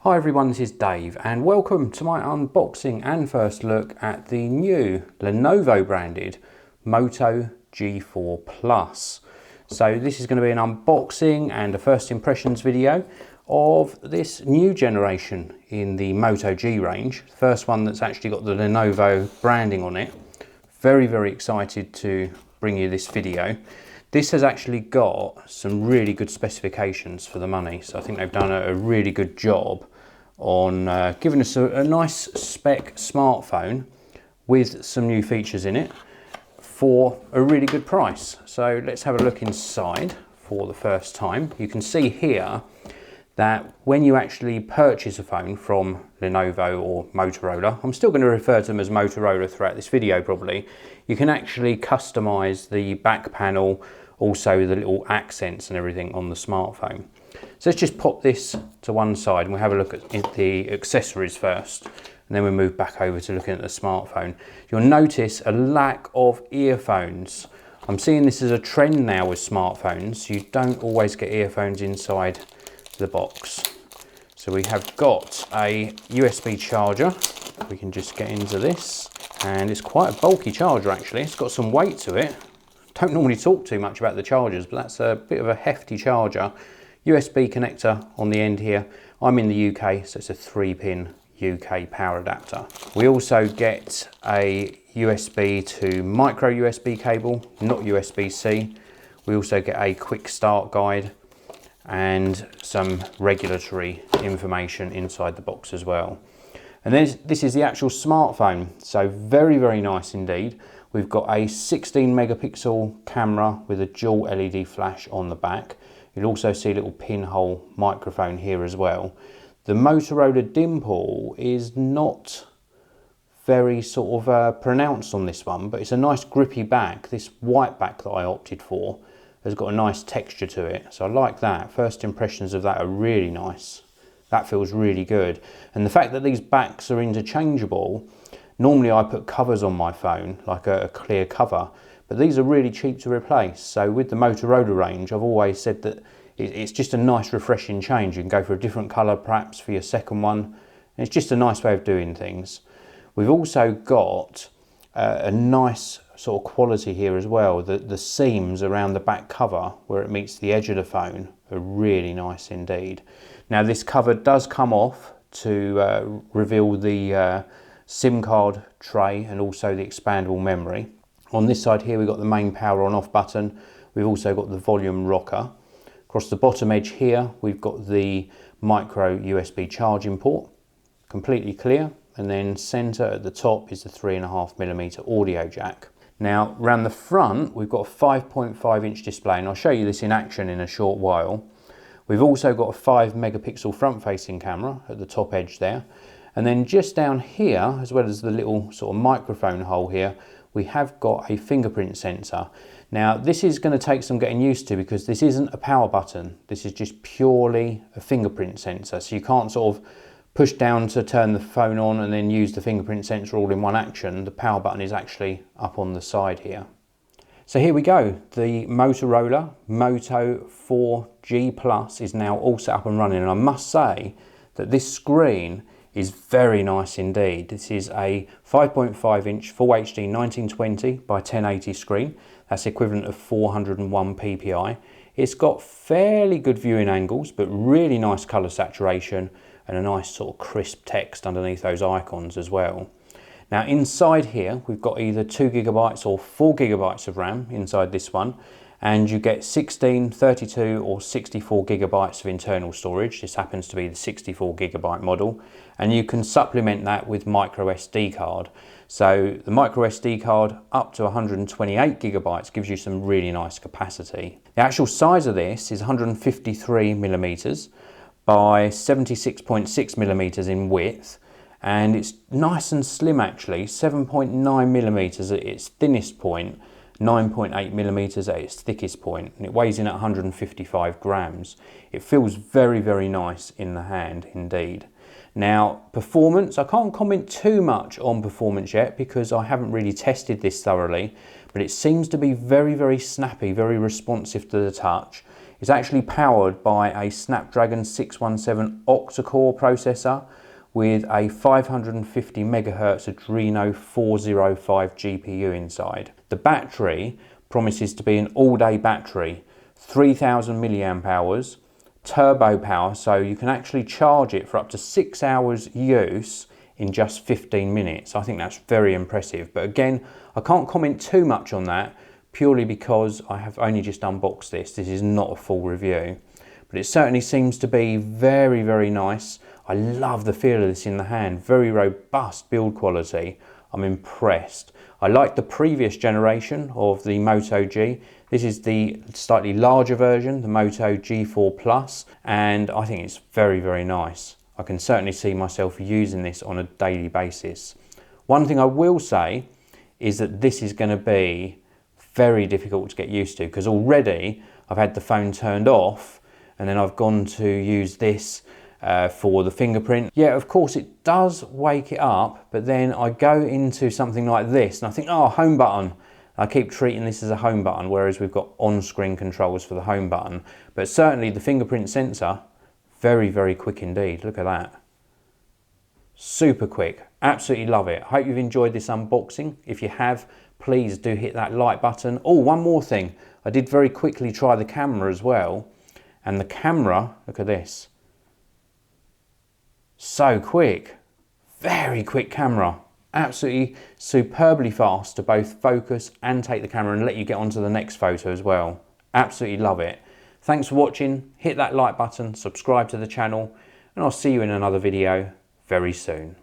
Hi everyone, this is Dave and welcome to my unboxing and first look at the new Lenovo branded Moto G4 Plus. So this is going to be an unboxing and a first impressions video of this new generation in the Moto G range. The first one that's actually got the Lenovo branding on it. Very excited to bring you this video. This has actually got some really good specifications for the money, so I think they've done a really good job on giving us a nice spec smartphone with some new features in it for a really good price. So let's have a look inside for the first time. You can see here that when you actually purchase a phone from Lenovo or Motorola, I'm still going to refer to them as Motorola throughout this video probably, you can actually customize the back panel, also the little accents and everything on the smartphone. So let's just pop this to one side and we'll have a look at the accessories first, and then we'll move back over to looking at the smartphone. You'll notice a lack of earphones. I'm seeing this as a trend now with smartphones. You don't always get earphones inside the box. So we have got a USB charger. We can just get into this, and it's quite a bulky charger actually. It's got some weight to it. Don't normally talk too much about the chargers, but that's a bit of a hefty charger. USB connector on the end here. I'm in the UK, so it's a 3-pin UK power adapter. We also get a USB to micro USB cable, not USB-C. We also get a quick start guide and some regulatory information inside the box as well. And then this is the actual smartphone, so very nice indeed. We've got a 16 megapixel camera with a dual LED flash on the back. You'll also see a little pinhole microphone here as well. The Motorola dimple is not very sort of pronounced on this one, but it's a nice grippy back. This white back that I opted for has got a nice texture to it, so I like that. First impressions of that are really nice. That feels really good. And the fact that these backs are interchangeable, normally I put covers on my phone, like a clear cover, but these are really cheap to replace. So with the Motorola range, I've always said that it's just a nice refreshing change. You can go for a different colour perhaps for your second one, and it's just a nice way of doing things. We've also got a nice sort of quality here as well. The seams around the back cover where it meets the edge of the phone are really nice indeed. Now this cover does come off to reveal the SIM card tray and also the expandable memory. On this side here we've got the main power on off button. We've also got the volume rocker. Across the bottom edge here we've got the micro USB charging port, completely clear, and then centre at the top is the 3.5mm audio jack. Now around the front we've got a 5.5-inch display, and I'll show you this in action in a short while. We've also got a 5 megapixel front facing camera at the top edge there, and then just down here, as well as the little sort of microphone hole here, we have got a fingerprint sensor. Now this is going to take some getting used to because this isn't a power button. This is just purely a fingerprint sensor, so you can't sort of push down to turn the phone on and then use the fingerprint sensor all in one action. The power button is actually up on the side here. So here we go. The Motorola Moto G4 Plus is now all set up and running, and I must say that this screen is very nice indeed. This is a 5.5-inch Full HD 1920 by 1080 screen. That's equivalent of 401 ppi. It's got fairly good viewing angles, but really nice colour saturation and a nice sort of crisp text underneath those icons as well. Now inside here we've got either 2GB or 4GB of RAM inside this one, and you get 16, 32 or 64GB of internal storage. This happens to be the 64GB model, and you can supplement that with micro SD card. So the micro SD card up to 128GB gives you some really nice capacity. The actual size of this is 153mm by 76.6mm in width, and it's nice and slim actually, 7.9mm at its thinnest point, 9.8mm at its thickest point, and it weighs in at 155 grams. It feels very nice in the hand indeed. Now performance, I can't comment too much on performance yet because I haven't really tested this thoroughly, but it seems to be very snappy, very responsive to the touch. It's actually powered by a Snapdragon 617 octa-core processor with a 550 MHz Adreno 405 GPU inside. The battery promises to be an all-day battery, 3000 milliamp hours, turbo power, so you can actually charge it for up to 6 hours use in just 15 minutes. I think that's very impressive, but again, I can't comment too much on that purely because I have only just unboxed this. This is not a full review, but it certainly seems to be very, very nice. I love the feel of this in the hand, very robust build quality. I'm impressed. I like the previous generation of the Moto G. This is the slightly larger version, the Moto G4 Plus, and I think it's very, very nice. I can certainly see myself using this on a daily basis. One thing I will say is that this is going to be very difficult to get used to, because already I've had the phone turned off and then I've gone to use this for the fingerprint. Yeah, of course it does wake it up, but then I go into something like this and I think, oh, home button. I keep treating this as a home button, whereas we've got on-screen controls for the home button. But certainly the fingerprint sensor, very, very quick indeed. Look at that. Super quick. Absolutely love it. Hope you've enjoyed this unboxing. If you have, please do hit that like button. Oh, one more thing. I did very quickly try the camera as well. And the camera, look at this. So quick. Very quick camera. Absolutely superbly fast to both focus and take the camera and let you get onto the next photo as well. Absolutely love it. Thanks for watching. Hit that like button, subscribe to the channel, and I'll see you in another video very soon.